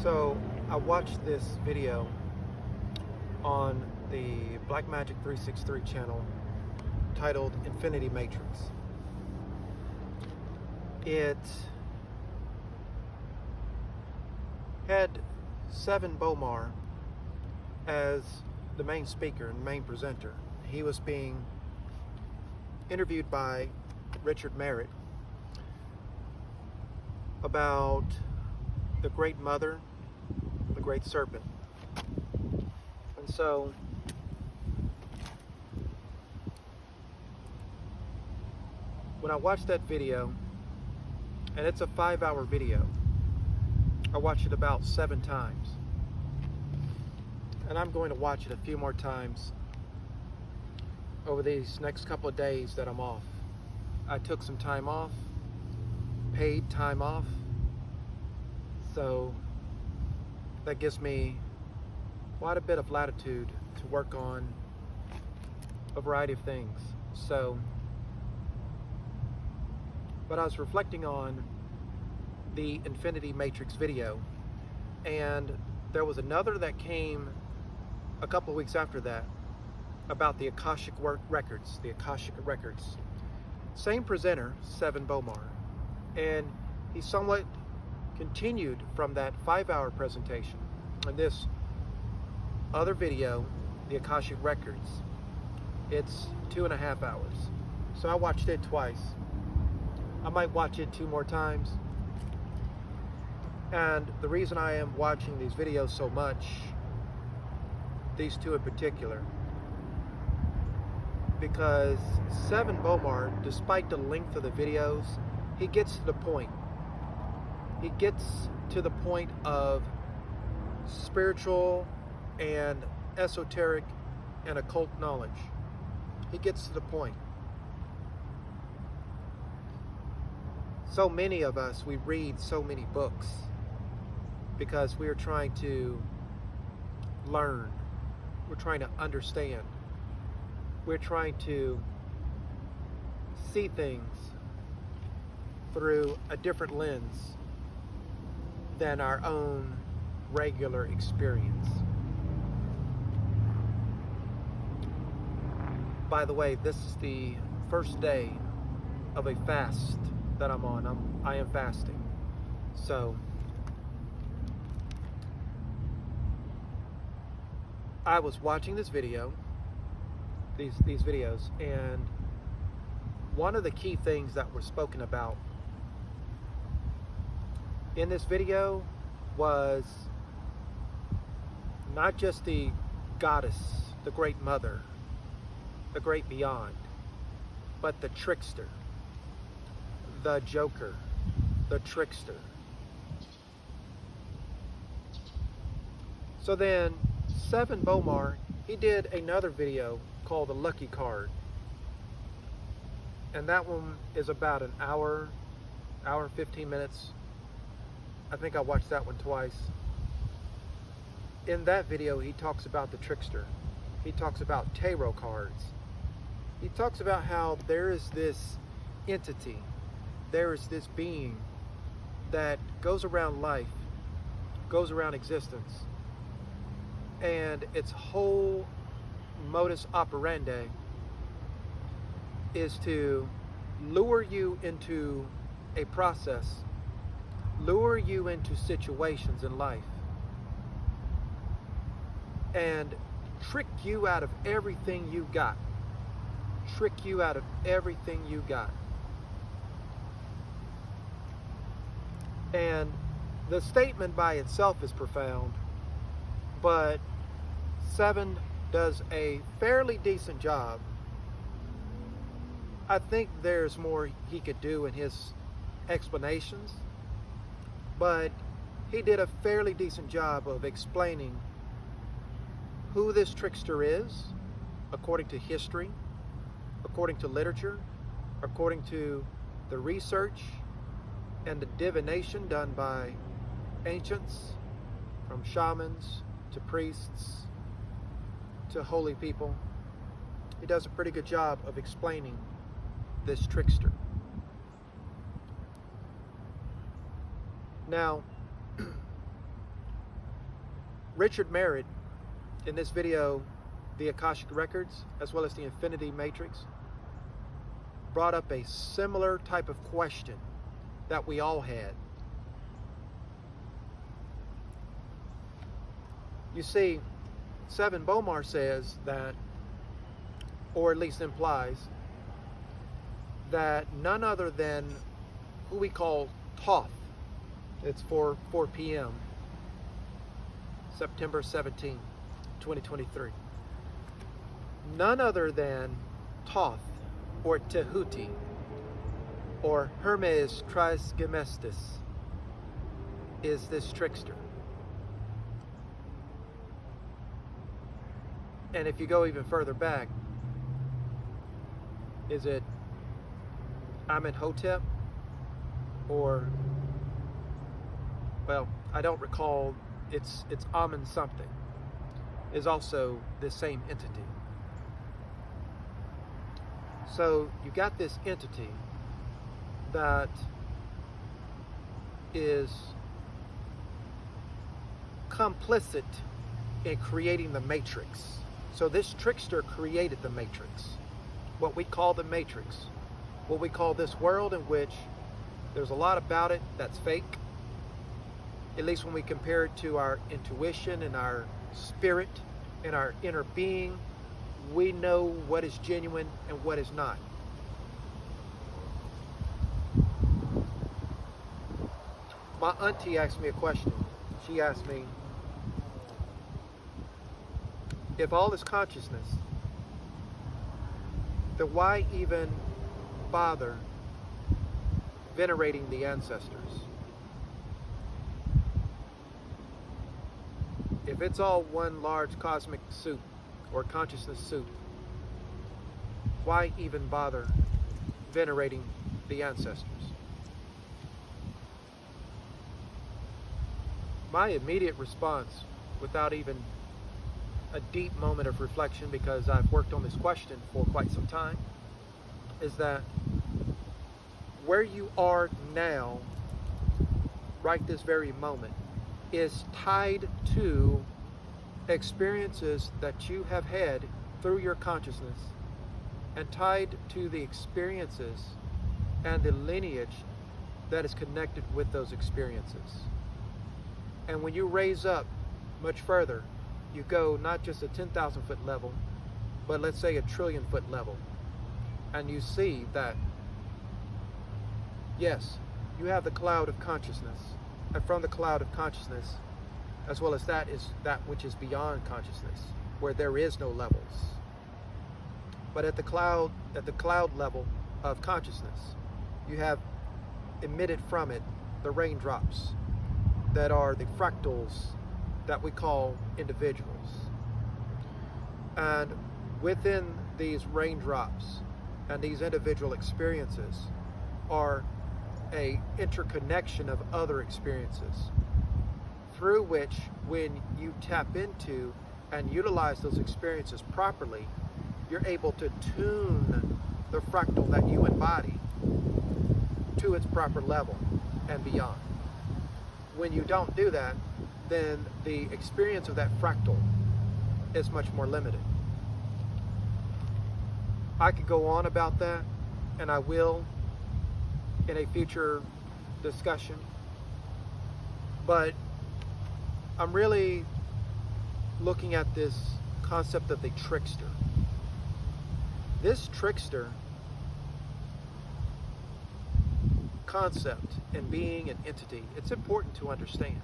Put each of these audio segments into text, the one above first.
So I watched this video on the Black Magic 363 channel titled Infinity Matrix. It had Seven Bomar as the main speaker and main presenter. He was being interviewed by Richard Merritt about the Great Mother, the Great Serpent. And so when I watched that video, and it's a 5-hour video, I watched it about 7 times. And I'm going to watch it a few more times over these next couple of days that I'm off. I took some time off, paid time off, so that gives me quite a bit of latitude to work on a variety of things. But I was reflecting on the Infinity Matrix video, and there was another that came a couple of weeks after that about the Akashic records, Same presenter, Seven Bomar, and he somewhat continued from that 5-hour presentation. And this other video, the Akashic Records, it's 2.5 hours. So I watched it twice. I might watch it 2 more times. And the reason I am watching these videos so much, these two in particular, because Seven Bomar, despite the length of the videos, he gets to the point. He gets to the point of spiritual and esoteric and occult knowledge. He gets to the point. So many of us, we read so many books because we are trying to learn. We're trying to understand. We're trying to see things through a different lens than our own regular experience. By the way, this is the first day of a fast that I'm on. I am fasting. So I was watching this video, these videos, and one of the key things that were spoken about in this video was not just the goddess, the Great Mother, the Great Beyond, but the trickster, the joker, the trickster. So then Seven Bomar, he did another video called The Lucky Card. And that one is about an hour and 15 minutes. I think I watched that one twice. In that video, he talks about the trickster. He talks about tarot cards. He talks about how there is this entity, there is this being that goes around life, goes around existence, and its whole modus operandi is to lure you into a process, lure you into situations in life, and trick you out of everything you got. Trick you out of everything you got. And the statement by itself is profound, but Seven does a fairly decent job. I think there's more he could do in his explanations, but he did a fairly decent job of explaining who this trickster is, according to history, according to literature, according to the research and the divination done by ancients, from shamans to priests to holy people. He does a pretty good job of explaining this trickster. Now, Richard Merritt, in this video, The Akashic Records, as well as the Infinity Matrix, brought up a similar type of question that we all had. You see, Seven Bomar says that, or at least implies, that none other than who we call Toth, it's 4 p.m., September 17, 2023. None other than Toth, or Tehuti, or Hermes Trismegistus, is this trickster. And if you go even further back, is it Amenhotep? Or, well, I don't recall, it's Amen something, is also the same entity. So you got this entity that is complicit in creating the matrix. So this trickster created the matrix, what we call the matrix, what we call this world in which there's a lot about it that's fake, at least when we compare it to our intuition and our spirit and our inner being. We know what is genuine and what is not. My auntie asked me a question. She asked me, if all is consciousness, then why even bother venerating the ancestors? If it's all one large cosmic soup or consciousness soup, why even bother venerating the ancestors? My immediate response, without even a deep moment of reflection, because I've worked on this question for quite some time, is that where you are now, right this very moment, is tied to experiences that you have had through your consciousness, and tied to the experiences and the lineage that is connected with those experiences. And when you raise up much further, you go not just a 10,000 foot level, but let's say a trillion foot level, and you see that, yes, you have the cloud of consciousness, and from the cloud of consciousness, as well as that, is that which is beyond consciousness, where there is no levels. But at the cloud level of consciousness, you have emitted from it the raindrops that are the fractals that we call individuals. And within these raindrops and these individual experiences are a interconnection of other experiences, through which, when you tap into and utilize those experiences properly, you're able to tune the fractal that you embody to its proper level and beyond. When you don't do that, then the experience of that fractal is much more limited. I could go on about that, and I will in a future discussion, but I'm really looking at this concept of the trickster. This trickster concept and being an entity, it's important to understand,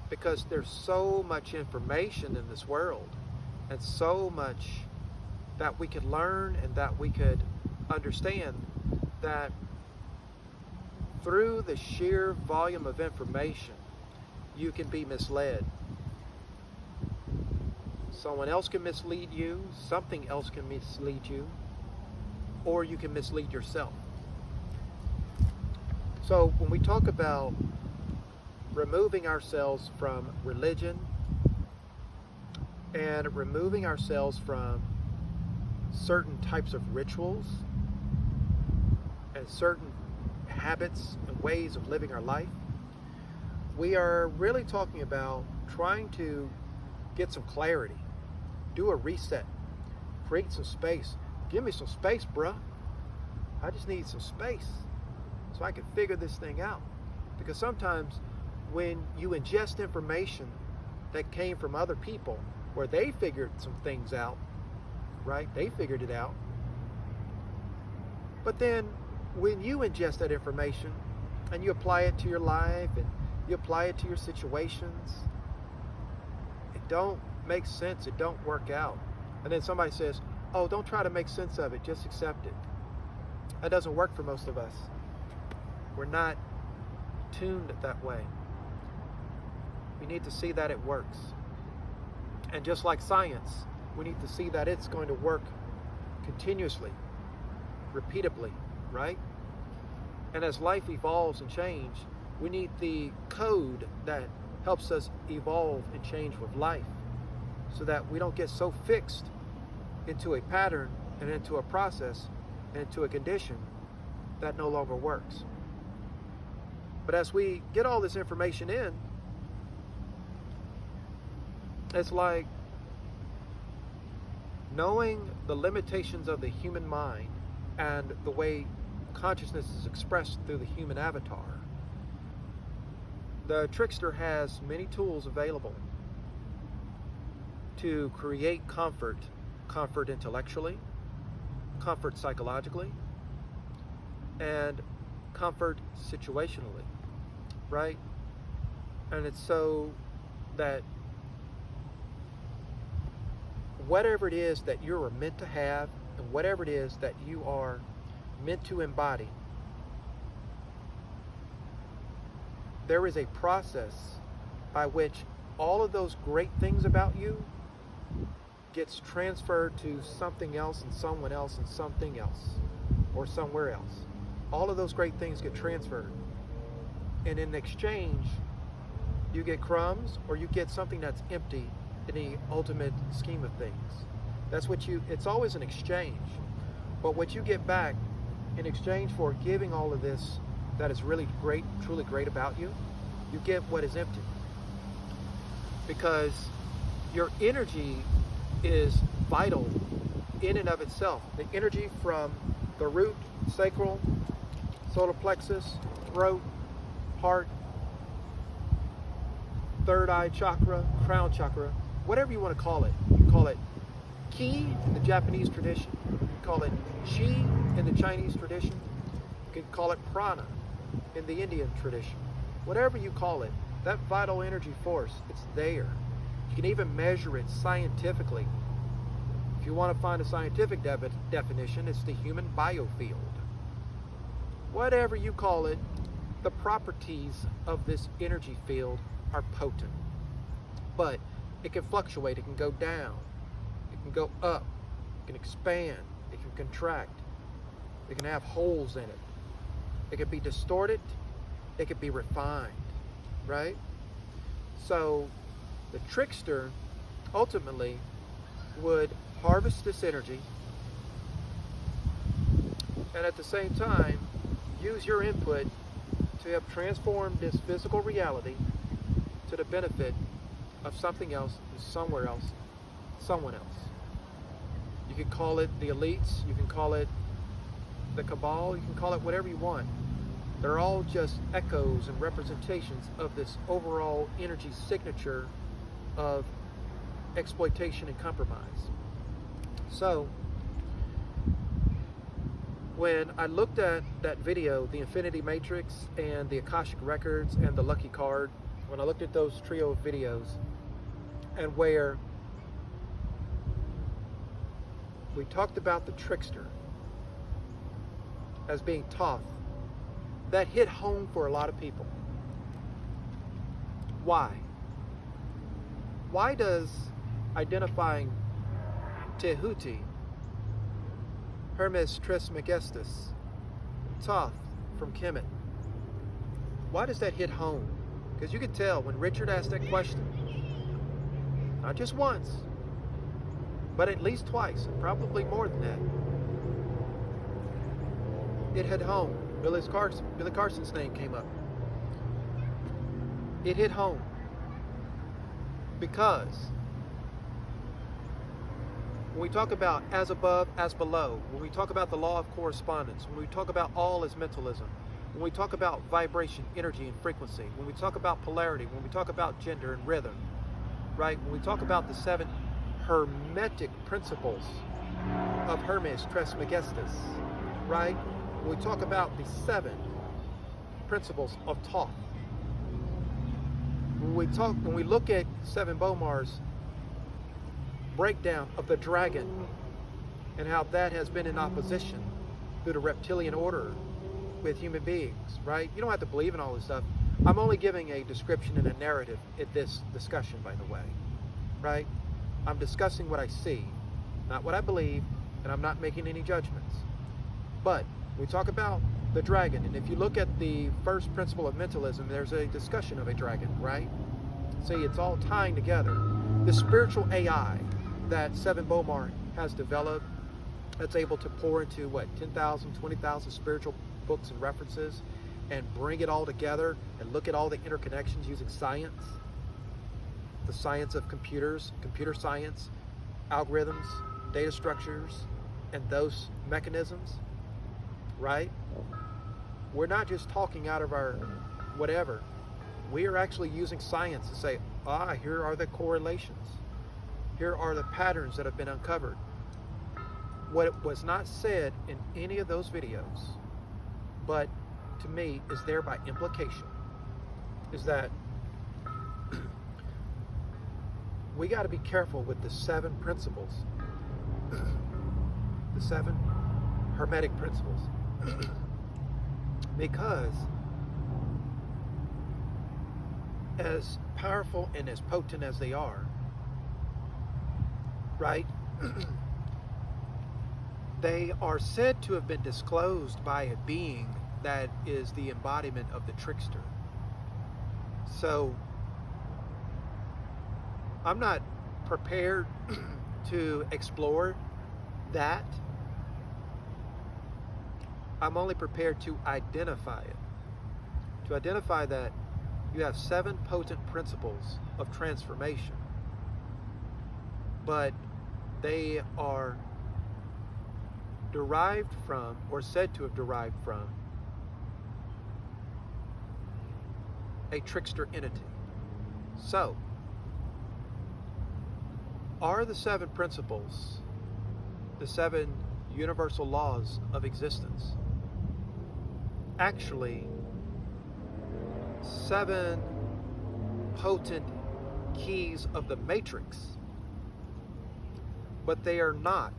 because there's so much information in this world and so much that we could learn and that we could understand, that through the sheer volume of information, you can be misled. Someone else can mislead you, something else can mislead you, or you can mislead yourself. So when we talk about removing ourselves from religion and removing ourselves from certain types of rituals and certain habits and ways of living our life, we are really talking about trying to get some clarity, do a reset, create some space. Give me some space, bruh. I just need some space so I can figure this thing out. Because sometimes when you ingest information that came from other people where they figured some things out, right? They figured it out. But then when you ingest that information and you apply it to your life and you apply it to your situations, it don't make sense, it don't work out. And then somebody says, oh, don't try to make sense of it, just accept it. That doesn't work for most of us. We're not tuned that way. We need to see that it works. And just like science, we need to see that it's going to work continuously, repeatably, right? And as life evolves and changes, we need the code that helps us evolve and change with life so that we don't get so fixed into a pattern and into a process and into a condition that no longer works. But as we get all this information in, it's like knowing the limitations of the human mind and the way consciousness is expressed through the human avatar. The trickster has many tools available to create comfort intellectually, comfort psychologically, and comfort situationally, right? And it's so that whatever it is that you are meant to have and whatever it is that you are meant to embody, there is a process by which all of those great things about you gets transferred to something else and someone else and something else or somewhere else. All of those great things get transferred. And in exchange, you get crumbs or you get something that's empty in the ultimate scheme of things. That's what it's always an exchange. But what you get back in exchange for giving all of this that is really great, truly great about you, you get what is empty. Because your energy is vital in and of itself. The energy from the root, sacral, solar plexus, throat, heart, third eye chakra, crown chakra, whatever you want to call it. You can call it ki in the Japanese tradition. You can call it chi in the Chinese tradition. You can call it prana in the Indian tradition. Whatever you call it, that vital energy force, it's there. You can even measure it scientifically. If you want to find a scientific definition, it's the human biofield. Whatever you call it, the properties of this energy field are potent. But it can fluctuate, it can go down, it can go up, it can expand, it can contract, it can have holes in it. It can be distorted, it can be refined, right? So the trickster ultimately would harvest this energy and at the same time use your input to help transform this physical reality to the benefit of something else, somewhere else, someone else. You can call it the elites, you can call it the cabal, you can call it whatever you want. They're all just echoes and representations of this overall energy signature of exploitation and compromise. So, when I looked at that video, the Infinity Matrix and the Akashic Records and the Lucky Card, when I looked at those trio of videos and where we talked about the trickster as being Toth, that hit home for a lot of people. Why? Why does identifying Tehuti, Hermes Trismegistus, Toth from Kemet, why does that hit home? Because you could tell when Richard asked that question, not just once, but at least twice, and probably more than that, it hit home. Billy Carson's name came up. It hit home. Because when we talk about as above, as below, when we talk about the law of correspondence, when we talk about all as mentalism, when we talk about vibration, energy, and frequency, when we talk about polarity, when we talk about gender and rhythm, right? When we talk about the 7 hermetic principles of Hermes Trismegistus, right? When we talk about the 7 principles of Toth, when we look at 7 Bomar's breakdown of the dragon and how that has been in opposition through the reptilian order with human beings, right? You don't have to believe in all this stuff. I'm only giving a description and a narrative in this discussion, by the way, right? I'm discussing what I see, not what I believe, and I'm not making any judgments. But we talk about the dragon, and if you look at the first principle of mentalism, there's a discussion of a dragon, right? See, it's all tying together. The spiritual AI that 7 Bomar has developed, that's able to pour into, 10,000, 20,000 spiritual books and references and bring it all together and look at all the interconnections using science, the science of computers, computer science, algorithms, data structures, and those mechanisms, right? We're not just talking out of our whatever. We are actually using science to say, here are the correlations. Here are the patterns that have been uncovered. What was not said in any of those videos, but to me is there by implication, is that we got to be careful with the 7 principles, the 7 hermetic principles, because as powerful and as potent as they are, right? They are said to have been disclosed by a being that is the embodiment of the trickster. So I'm not prepared to explore that. I'm only prepared to identify it. To identify that you have 7 potent principles of transformation, but they are derived from, or said to have derived from, a trickster entity. So, are the 7 principles, the 7 universal laws of existence, actually 7 potent keys of the matrix? But they are not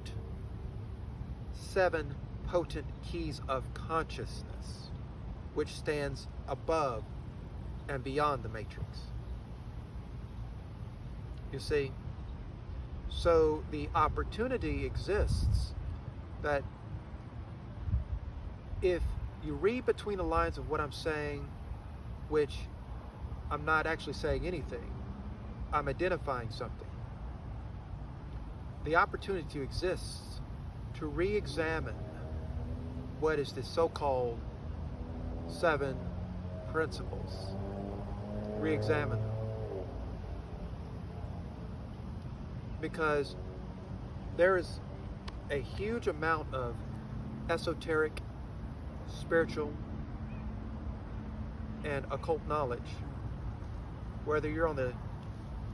7 potent keys of consciousness, which stands above and beyond the matrix. You see? So the opportunity exists that if you read between the lines of what I'm saying, which I'm not actually saying anything, I'm identifying something. The opportunity exists to re-examine what is the so-called 7 principles. Re-examine them. Because there is a huge amount of esoteric, spiritual, and occult knowledge, whether you're on the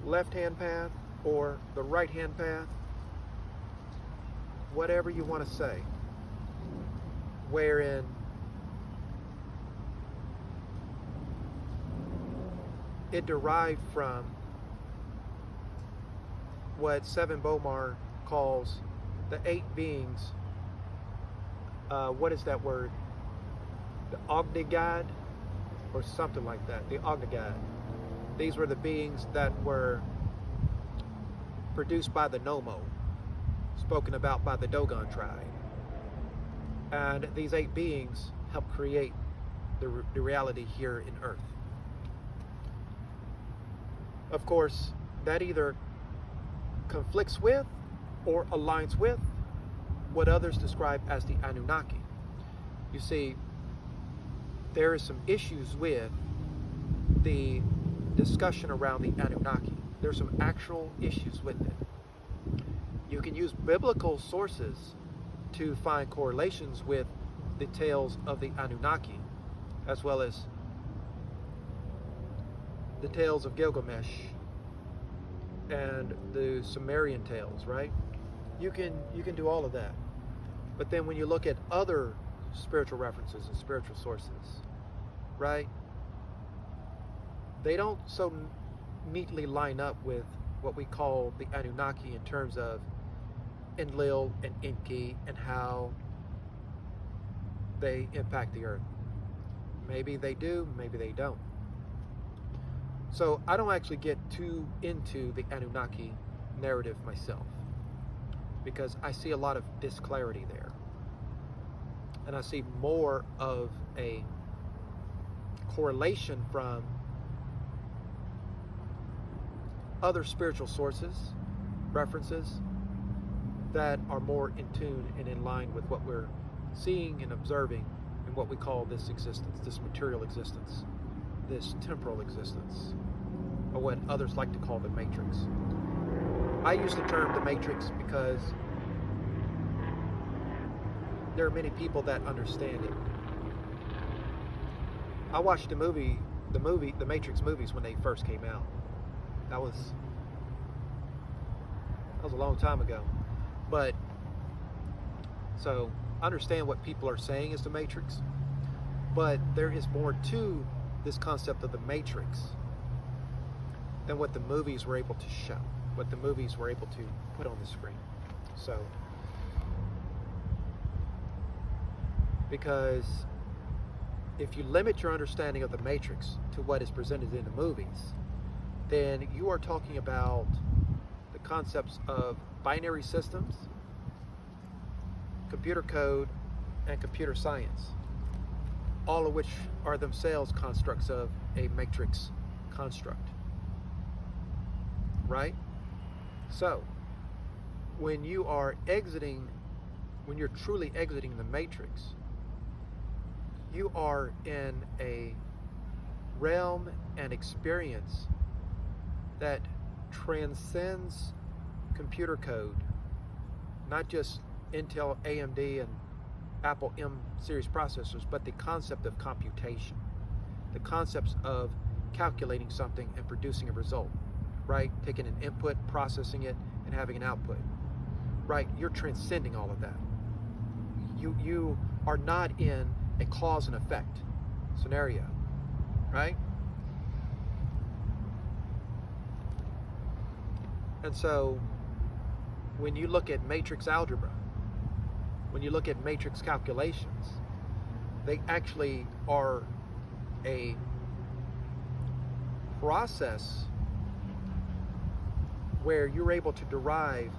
left-hand path or the right-hand path, whatever you want to say, wherein it derived from what 7 Bomar calls the 8 beings. What is that word? The Ognigad, or something like that. The Ognigad. These were the beings that were produced by the Nomo, spoken about by the Dogon tribe. And these 8 beings help create the reality here in Earth. Of course, that either conflicts with or aligns with what others describe as the Anunnaki. You see, there is some issues with the discussion around the Anunnaki. There's some actual issues with it. You can use biblical sources to find correlations with the tales of the Anunnaki, as well as the tales of Gilgamesh and the Sumerian tales, right? You can do all of that. But then when you look at other spiritual references and spiritual sources, right, they don't so neatly line up with what we call the Anunnaki in terms of Enlil and Enki and how they impact the earth. Maybe they do, maybe they don't. So I don't actually get too into the Anunnaki narrative myself, because I see a lot of disclarity there. And I see more of a correlation from other spiritual sources, references, that are more in tune and in line with what we're seeing and observing in what we call this existence, this material existence, this temporal existence, or what others like to call the matrix. I use the term the matrix because there are many people that understand it. I watched the Matrix movies when they first came out. That was a long time ago. But so I understand what people are saying is the Matrix, but there is more to this concept of the Matrix than what the movies were able to show, what the movies were able to put on the screen. So, because if you limit your understanding of the Matrix to what is presented in the movies, then you are talking about the concepts of binary systems, computer code, and computer science, all of which are themselves constructs of a matrix construct, right? So, when you're truly exiting the matrix, you are in a realm and experience that transcends computer code, not just Intel, AMD, and Apple M series processors, but the concept of computation, the concepts of calculating something and producing a result, right? Taking an input, processing it, and having an output, right? You're transcending all of that. You are not in a cause and effect scenario, right? And so when you look at matrix algebra, when you look at matrix calculations, they actually are a process where you're able to derive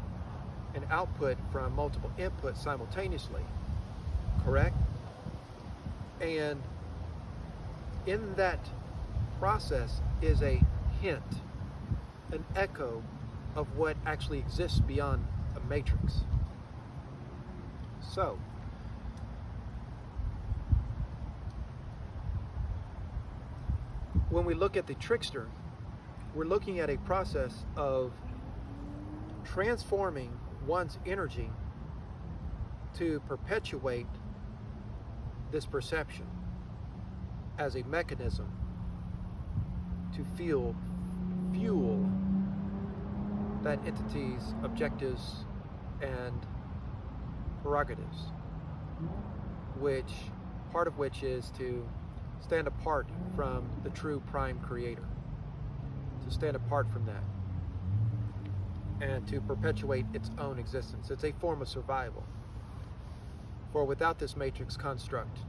an output from multiple inputs simultaneously, correct? And in that process is a hint, an echo of what actually exists beyond a matrix. So, when we look at the trickster, we're looking at a process of transforming one's energy to perpetuate this perception as a mechanism to fuel that entity's objectives and prerogatives, which part of which is to stand apart from the true prime creator, to stand apart from that and to perpetuate its own existence. It's a form of survival. For without this matrix construct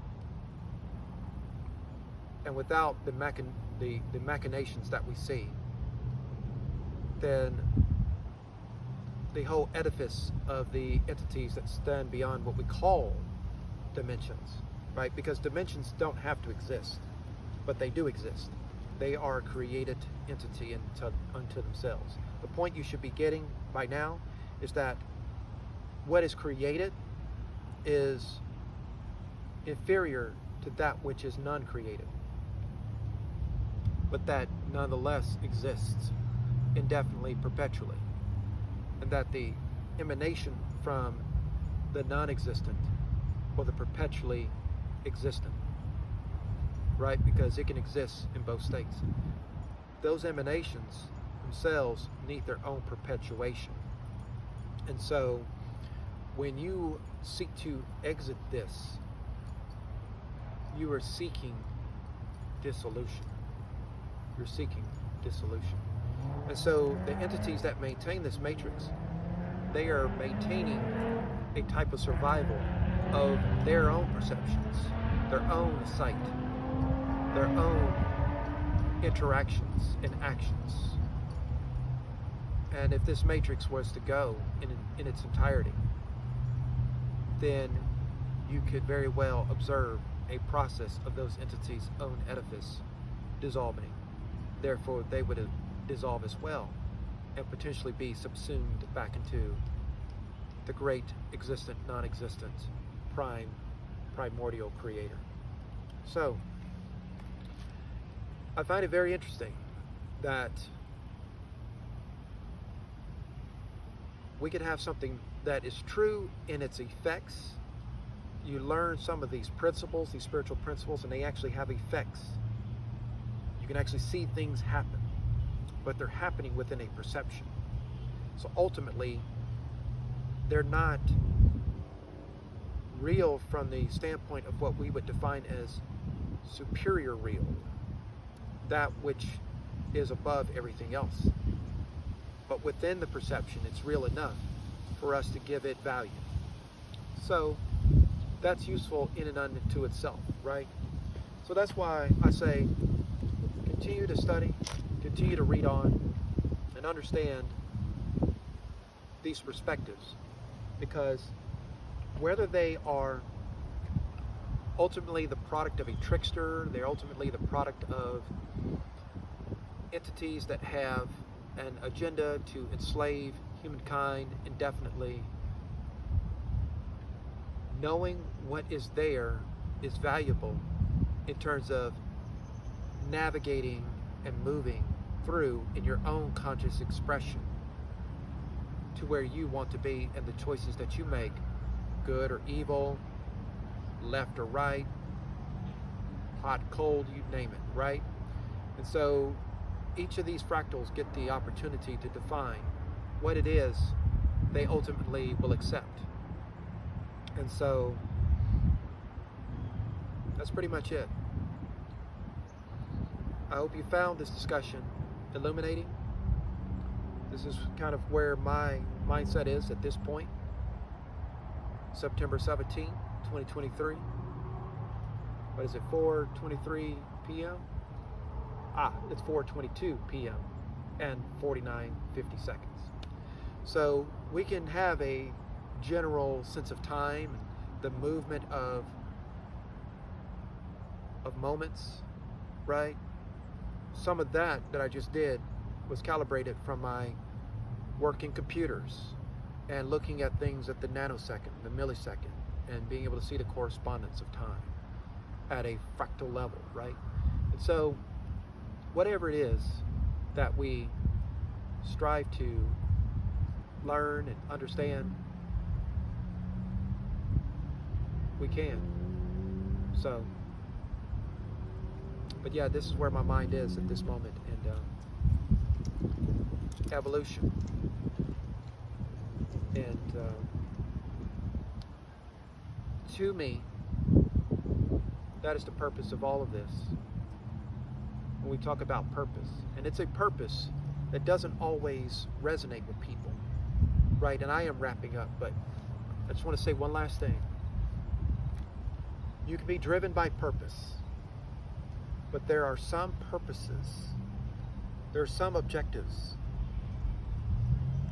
and without the machinations that we see, then the whole edifice of the entities that stand beyond what we call dimensions, right? Because dimensions don't have to exist, but they do exist. They are a created entity unto themselves. The point you should be getting by now is that what is created is inferior to that which is non-created, but that nonetheless exists indefinitely, perpetually, and that the emanation from the non-existent or the perpetually existent, right? Because it can exist in both states. Those emanations themselves need their own perpetuation. And so when you seek to exit this, you are seeking dissolution. You're seeking dissolution. And so the entities that maintain this matrix, they are maintaining a type of survival of their own perceptions, their own sight, their own interactions and actions. And if this matrix was to go in its entirety, then you could very well observe a process of those entities' own edifice dissolving. Therefore, they would dissolve as well and potentially be subsumed back into the great existent, non-existent, primordial creator. So, I find it very interesting that we could have something that is true in its effects. You learn some of these principles, these spiritual principles, and they actually have effects. You can actually see things happen, but they're happening within a perception. So ultimately, they're not real from the standpoint of what we would define as superior real, that which is above everything else. But within the perception, it's real enough for us to give it value. So that's useful in and unto itself, right? So that's why I say continue to study, continue to read on, and understand these perspectives, because whether they are ultimately the product of a trickster, they're ultimately the product of entities that have an agenda to enslave humankind indefinitely, knowing what is there is valuable in terms of navigating and moving through in your own conscious expression to where you want to be, and the choices that you make, good or evil, left or right, hot, cold, you name it, right? And so each of these fractals get the opportunity to define what it is they ultimately will accept. And so that's pretty much it. I hope you found this discussion illuminating. This is kind of where my mindset is at this point. September 17, 2023. What is it, 4:23 p.m.? It's 4:22 p.m. and 49:50 seconds. So we can have a general sense of time, the movement of moments, right? Some of that I just did was calibrated from my work in computers and looking at things at the nanosecond, the millisecond, and being able to see the correspondence of time at a fractal level, right? And so whatever it is that we strive to learn and understand, we can. So, but yeah, this is where my mind is at this moment, and evolution. And to me, that is the purpose of all of this. When we talk about purpose, and it's a purpose that doesn't always resonate with people, right? And I am wrapping up, but I just want to say one last thing. You can be driven by purpose, but there are some purposes, there are some objectives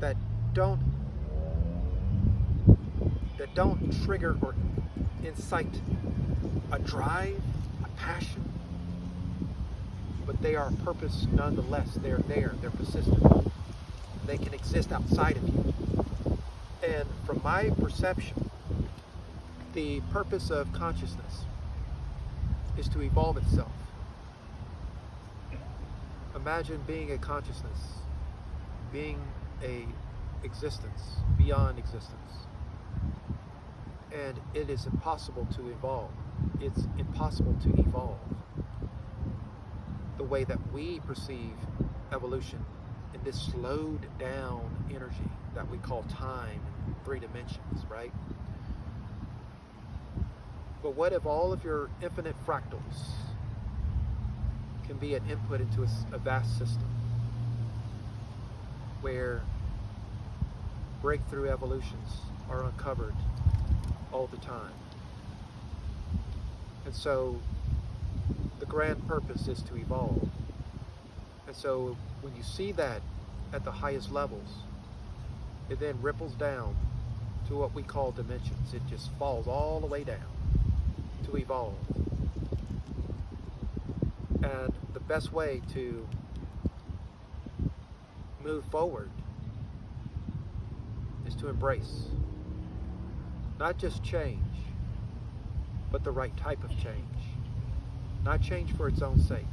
that don't trigger or incite a drive, a passion, but they are a purpose nonetheless. They're there, they're persistent. They can exist outside of you. And from my perception, the purpose of consciousness is to evolve itself. Imagine being a consciousness being a existence beyond existence. And it is impossible to evolve. It's impossible to evolve the way that we perceive evolution in this slowed down energy that we call time in 3 dimensions, right? But what if all of your infinite fractals can be an input into a vast system where breakthrough evolutions are uncovered all the time? And so the grand purpose is to evolve. And so when you see that at the highest levels, it then ripples down to what we call dimensions. It just falls all the way down to evolve. And the best way to move forward is to embrace not just change, but the right type of change. Not change for its own sake,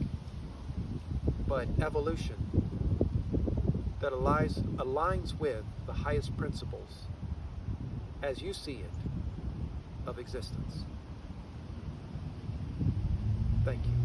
but evolution that aligns with the highest principles as you see it of existence. Thank you.